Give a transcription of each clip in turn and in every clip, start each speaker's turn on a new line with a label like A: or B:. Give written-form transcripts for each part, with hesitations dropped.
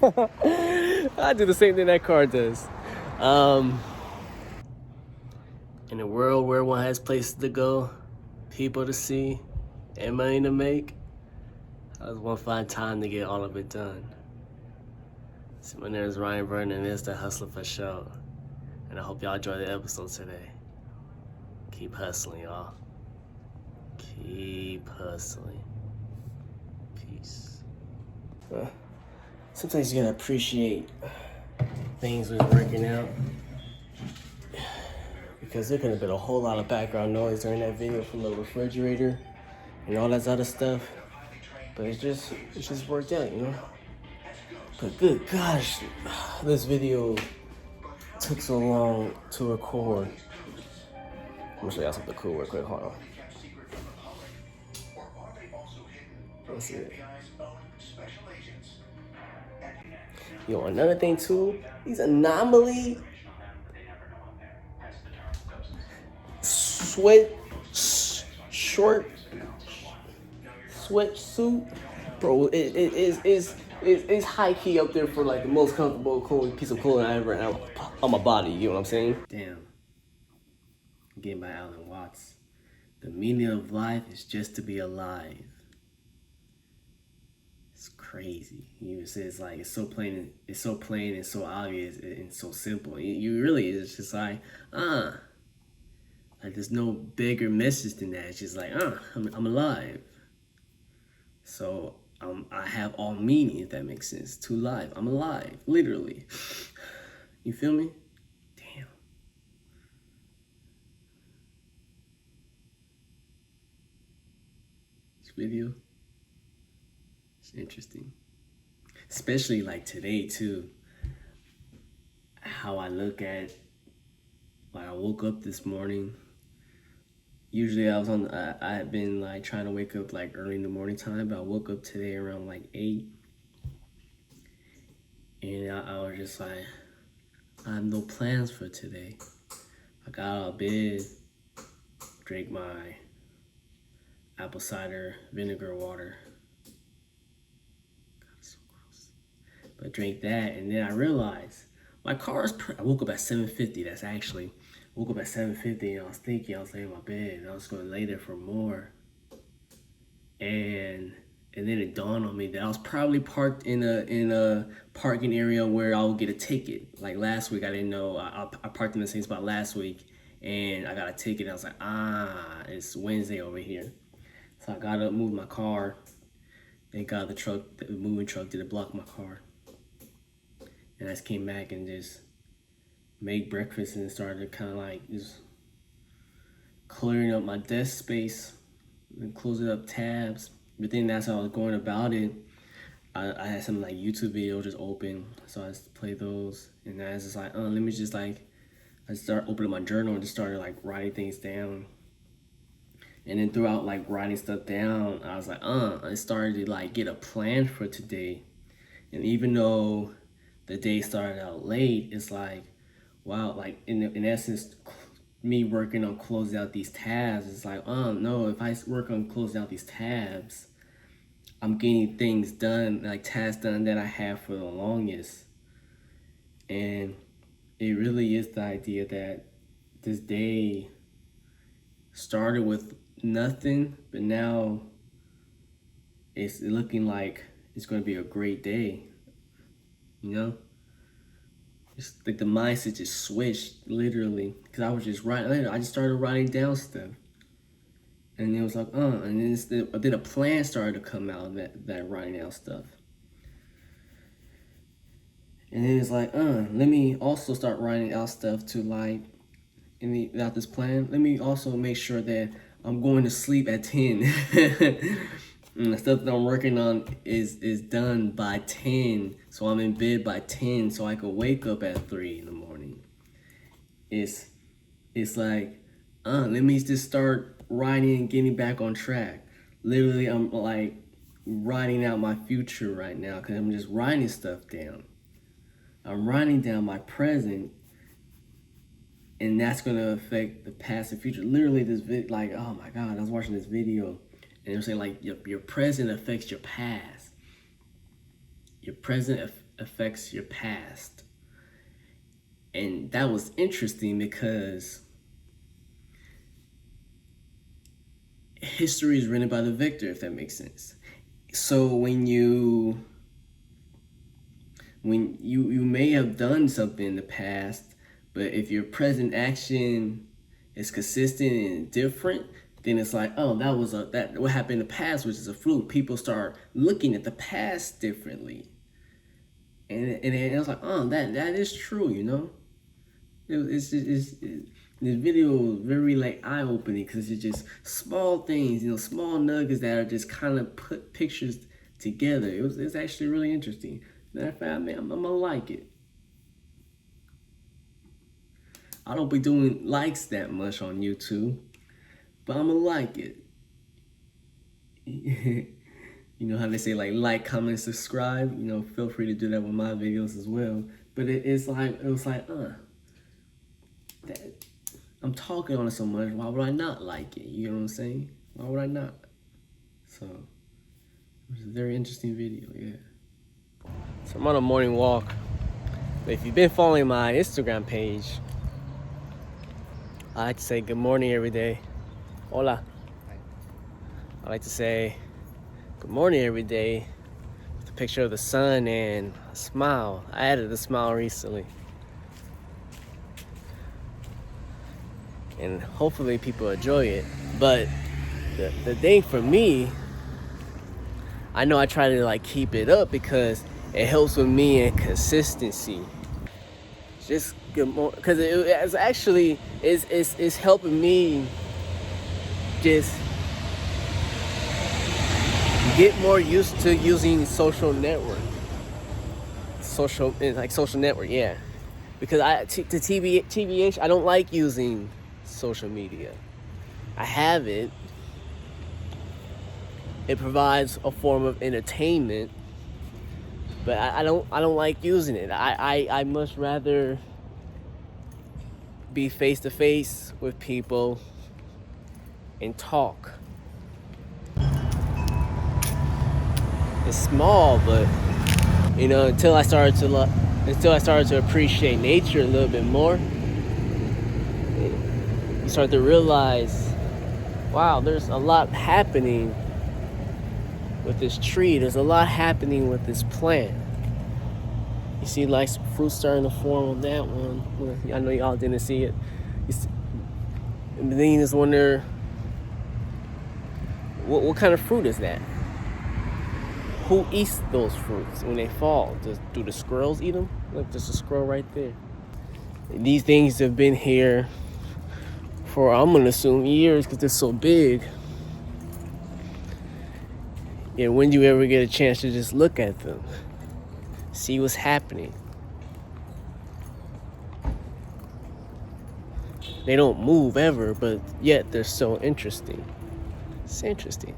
A: I do the same thing that car does. In a world where one has places to go, people to see, and money to make, how does one find time to get all of it done? So my name is Ryan Vernon, and this is The Hustler for Show. And I hope y'all enjoy the episode today. Keep hustling, y'all. Keep hustling. Peace. Sometimes you gotta appreciate things was working out, because there could have been a whole lot of background noise during that video from the refrigerator and all that other stuff. But it just worked out, you know? But good gosh, this video took so long to record. I'm gonna show y'all something cool real quick, hold on. Let's see it. Yo, another thing too, these Anomaly short sweatsuit, bro. It's high key up there for like the most comfortable piece of clothing I ever had on my body. You know what I'm saying? Damn. Again by Alan Watts. The meaning of life is just to be alive. It's crazy. He even says like it's so plain and so obvious and so simple. You really, it's just like there's no bigger message than that. It's just like I'm alive. So I have all meaning, if that makes sense. To life, I'm alive, literally. You feel me? Damn. This video. It's interesting, especially like today too. How I look at, like I woke up this morning. Usually I had been like trying to wake up like early in the morning time, but I woke up today around like 8, and I was just like, I have no plans for today. I got out of bed, drank my apple cider vinegar water. But drank that, and then I realized my car is. I woke up at 7:50. That's actually woke up at 7:50, and I was laying in my bed, and I was going to lay there for more. And then it dawned on me that I was probably parked in a parking area where I would get a ticket. Like last week, I didn't know I parked in the same spot last week, and I got a ticket. I was like, it's Wednesday over here. So I got up, moved my car, and got the moving truck didn't block my car. And I just came back and just made breakfast and started kind of like just clearing up my desk space and closing up tabs. But then that's how I was going about it. I had some like YouTube videos just open, so I just played those. And I was just like, let me just like, I started opening my journal and just started like writing things down. And then throughout like writing stuff down, I was like, I started to like get a plan for today. And even though the day started out late, it's like, wow, like in essence, me working on closing out these tabs, it's like, no, if I work on closing out these tabs, I'm getting things done, like tasks done that I have for the longest. And it really is the idea that this day started with nothing, but now it's looking like it's going to be a great day. You know, it's like the mindset just switched literally, because I was just writing. I just started writing down stuff, and it was like, and then a plan started to come out of that writing down stuff, and then it's like, let me also start writing out stuff to like, without this plan, let me also make sure that I'm going to sleep at 10. And the stuff that I'm working on is done by 10, so I'm in bed by 10, so I can wake up at 3 in the morning. It's like, let me just start writing and getting back on track. Literally, I'm like writing out my future right now, because I'm just writing stuff down. I'm writing down my present, and that's gonna affect the past and future. Literally, this like, oh my God, I was watching this video. And they're saying like your present affects your past. Your present affects your past. And that was interesting because history is written by the victor, if that makes sense. So when you may have done something in the past, but if your present action is consistent and different, then it's like, oh, that what happened in the past, which is a fluke. People start looking at the past differently, and it was like, oh, that is true, you know. This video was very like eye opening because it's just small things, you know, small nuggets that are just kind of put pictures together. It's actually really interesting. Matter of fact, I'm gonna like it. I don't be doing likes that much on YouTube, but I'm gonna like it. You know how they say like, comment, subscribe. You know, feel free to do that with my videos as well. But it was like, that I'm talking on it so much. Why would I not like it? You know what I'm saying? Why would I not? So it was a very interesting video. Yeah. So I'm on a morning walk. But if you've been following my Instagram page, I like to say good morning every day. Hola. I like to say good morning every day with a picture of the sun and a smile. I added a smile recently. And hopefully people enjoy it. But the thing for me, I know I try to like keep it up because it helps with me and consistency. Just good morning, because it's actually it's helping me just get more used to using social network, yeah. Because TBH, I don't like using social media. I have it. It provides a form of entertainment, but I don't like using it. I much rather be face to face with people and talk. It's small, but you know, until I started to appreciate nature a little bit more, you start to realize, wow, there's a lot happening with this tree. There's a lot happening with this plant. You see like some fruit starting to form on that one. I know y'all didn't see it. And then you just wonder, what kind of fruit is that? Who eats those fruits when they fall? Do the squirrels eat them? Look, there's a squirrel right there. And these things have been here for, I'm gonna assume, years because they're so big. Yeah, when do you ever get a chance to just look at them? See what's happening. They don't move ever, but yet they're so interesting. It's interesting.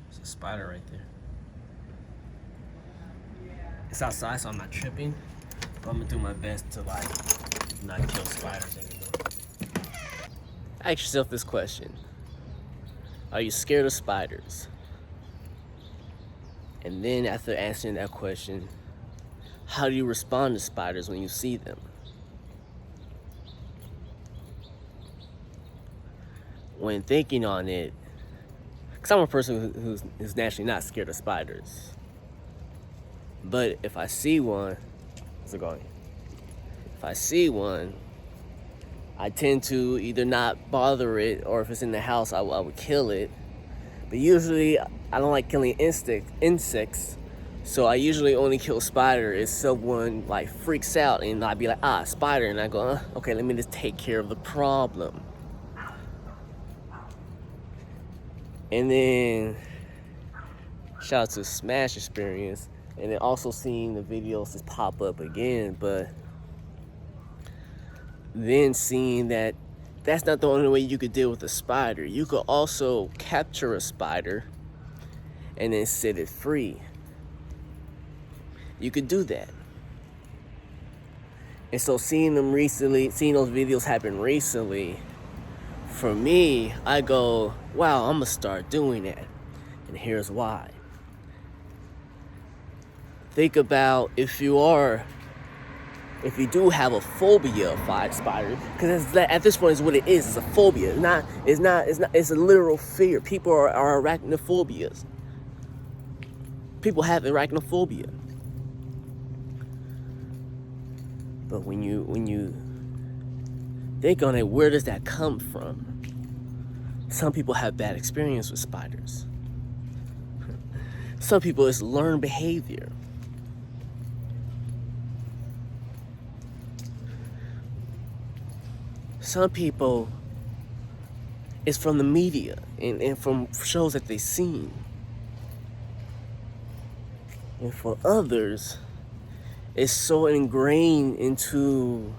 A: There's a spider right there. It's outside, so I'm not tripping. But I'm gonna do my best to like not kill spiders anymore. Ask yourself this question. Are you scared of spiders? And then after answering that question, how do you respond to spiders when you see them? When thinking on it, because I'm a person who's naturally not scared of spiders. But if I see one, how's it going? If I see one, I tend to either not bother it, or if it's in the house, I would kill it. But usually, I don't like killing insects, so I usually only kill spider if someone like freaks out, and I'd be like, spider, and I go, okay, let me just take care of the problem. And then, shout out to Smash Experience, and then also seeing the videos just pop up again, but then seeing that that's not the only way you could deal with a spider. You could also capture a spider and then set it free. You could do that. And so seeing those videos happen recently, for me, I go, wow, I'm gonna start doing that. And here's why. think about if you do have a phobia of spiders, because at this point is what it is. It's a phobia. It's a literal fear. People are arachnophobias. People have arachnophobia. But when you think on it, where does that come from? Some people have bad experience with spiders. Some people, it's learned behavior. Some people, it's from the media and from shows that they've seen. And for others, it's so ingrained into,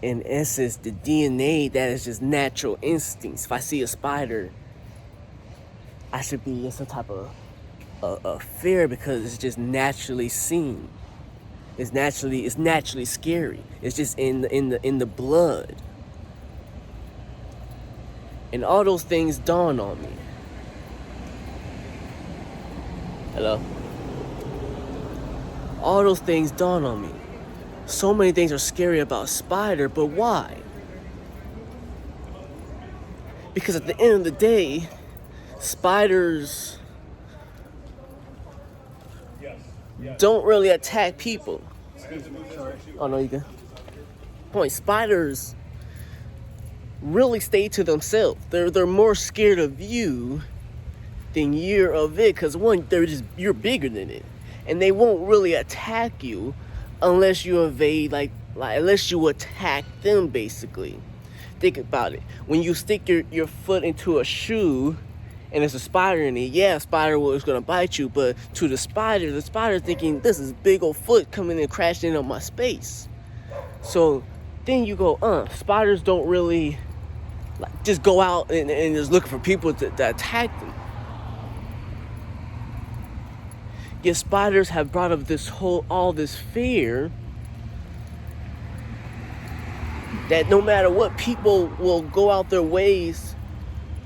A: in essence, the DNA that is just natural instincts. If I see a spider, I should be in some type of fear because it's just naturally seen. It's naturally scary. It's just in the blood. And all those things dawn on me. Hello? All those things dawn on me. So many things are scary about a spider, but why? Because at the end of the day, spiders don't really attack people. Oh no, you can. Point. Spiders really stay to themselves. They're more scared of you than you're of it, because one, you're bigger than it, and they won't really attack you unless you evade, like unless you attack them. Basically, think about it. When you stick your foot into a shoe and there's a spider in it, yeah, a spider is gonna bite you, but to the spider thinking, this is big old foot coming and crashing in on my space. So then you go, spiders don't really just go out and just looking for people to attack them. Yet spiders have brought up all this fear that no matter what, people will go out their ways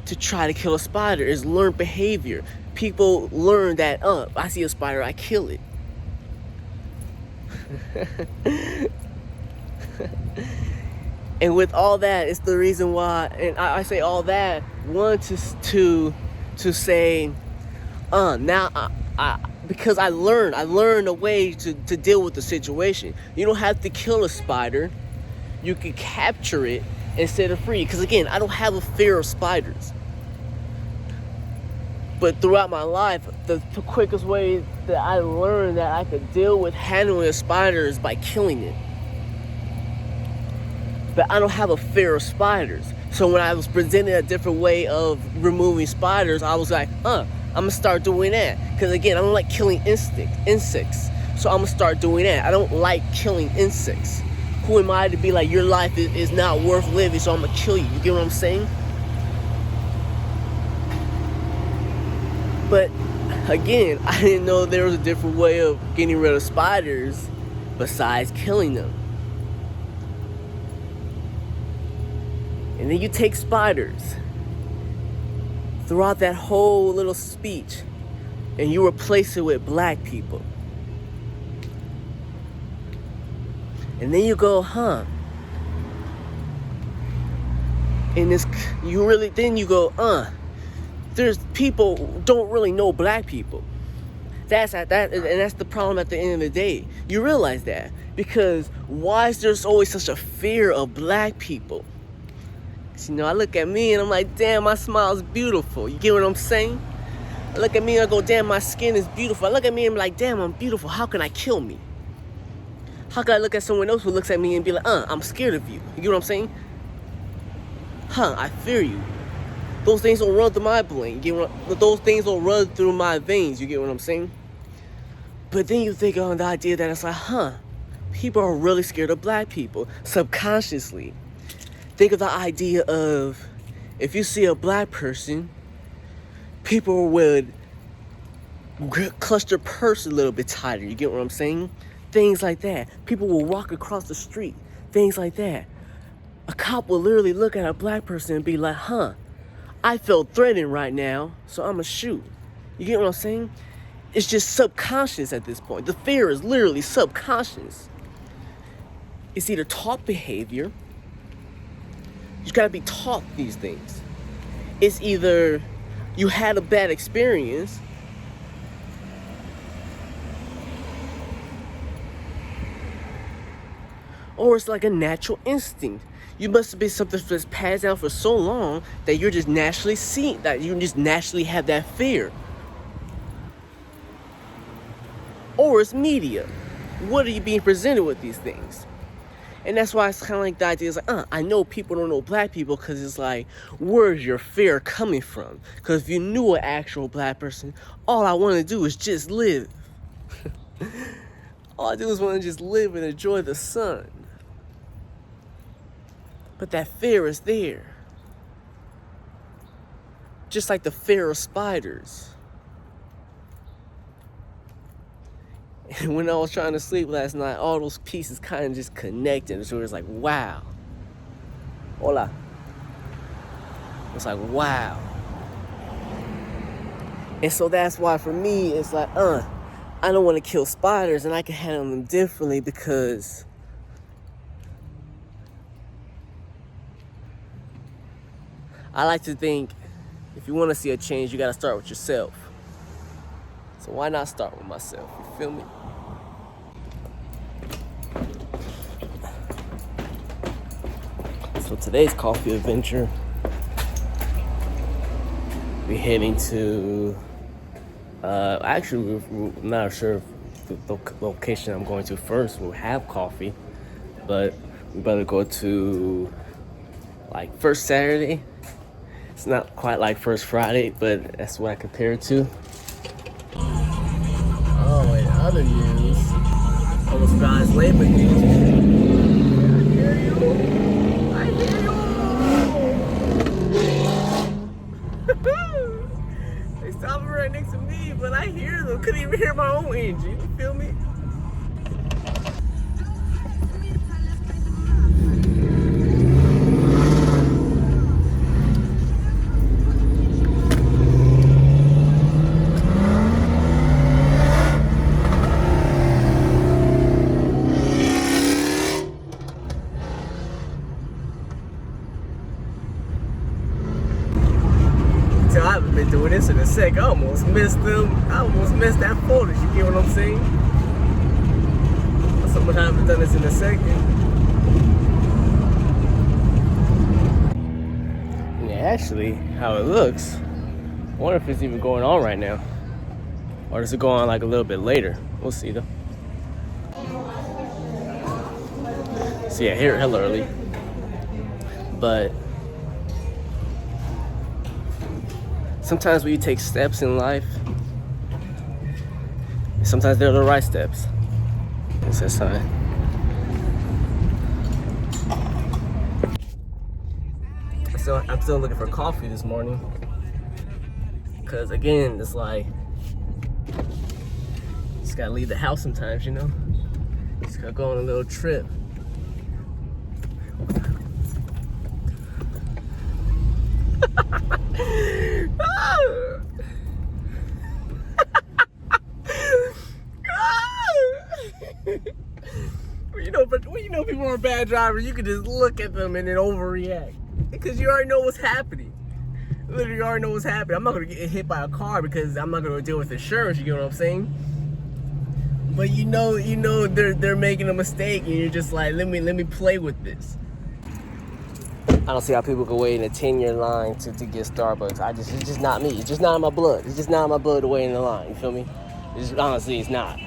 A: to try to kill a spider. It's learned behavior. People learn that, I see a spider, I kill it. And with all that, it's the reason why, and I say all that, one, to say, now because I learned a way to deal with the situation. You don't have to kill a spider. You can capture it and set it free. Because again, I don't have a fear of spiders. But throughout my life, the quickest way that I learned that I could deal with handling a spider is by killing it. But I don't have a fear of spiders. So when I was presented a different way of removing spiders, I was like, I'm gonna start doing that. Because again, I don't like killing insects. So I'm gonna start doing that. I don't like killing insects. Who am I to be like, your life is not worth living, so I'm gonna kill you? You get what I'm saying? But again, I didn't know there was a different way of getting rid of spiders besides killing them. And then you take spiders throughout that whole little speech and you replace it with black people. And then you go, and there's people who don't really know black people. That's the problem at the end of the day. You realize that. Because why is there always such a fear of black people? I look at me and I'm like, damn, my smile is beautiful. You get what I'm saying? I look at me and I go, damn, my skin is beautiful. I look at me and I'm like, damn, I'm beautiful. How can I kill me? How can I look at someone else who looks at me and be like, I'm scared of you? You get what I'm saying? I fear you. Those things don't run through my brain. Those things don't run through my veins. You get what I'm saying? But then you think on the idea that it's like, people are really scared of black people subconsciously. Think of the idea of, if you see a black person, people would clutch their purse a little bit tighter. You get what I'm saying? Things like that. People will walk across the street. Things like that. A cop will literally look at a black person and be like, I feel threatened right now, so I'm gonna shoot. You get what I'm saying? it's just subconscious at this point. The fear is literally subconscious. It's either taught behavior. You gotta be taught these things. It's either you had a bad experience, or it's like a natural instinct. You must have been something that's passed down for so long that you're just naturally seeing, that you just naturally have that fear. Or it's media. What are you being presented with these things? And that's why it's kind of like the idea is like, I know people don't know black people because it's like, where's your fear coming from? Because if you knew an actual black person, all I want to do is just live. All I do is want to just live and enjoy the sun. But that fear is there. Just like the fear of spiders. And when I was trying to sleep last night, all those pieces kind of just connected. So it was like, wow. Hola. It's like, wow. And so that's why for me, it's like, I don't want to kill spiders, and I can handle them differently because I like to think if you want to see a change, you got to start with yourself. So why not start with myself? You feel me? So today's coffee adventure, we're heading to, actually we're not sure if the location I'm going to first will have coffee, but we better go to like First Saturday. It's not quite like First Friday, but that's what I compare it to. Oh, in other news, almost forgot it's Labor Day. I hear you. I hear you. They stopped right next to me, but I hear them. Couldn't even hear my own engine. You feel me? I haven't been doing this in a sec. I almost missed them. I almost missed that footage. You get what I'm saying? Someone haven't done this in a second. Yeah, actually, how it looks, I wonder if it's even going on right now, or does it go on like a little bit later? We'll see though. See, I hear it hella early, but sometimes when you take steps in life, sometimes they're the right steps. It's that sign. I'm still looking for coffee this morning. Cause again, it's like, just gotta leave the house sometimes, you know? Just gotta go on a little trip. When you know people are bad drivers, you can just look at them and then overreact. Because you already know what's happening. Literally, you already know what's happening. I'm not gonna get hit by a car because I'm not gonna deal with insurance, you get what I'm saying? But you know they're making a mistake and you're just like, let me play with this. I don't see how people can wait in a 10-year line to get Starbucks. It's just not me. It's just not in my blood. It's just not in my blood to wait in the line. You feel me? Honestly, it's not.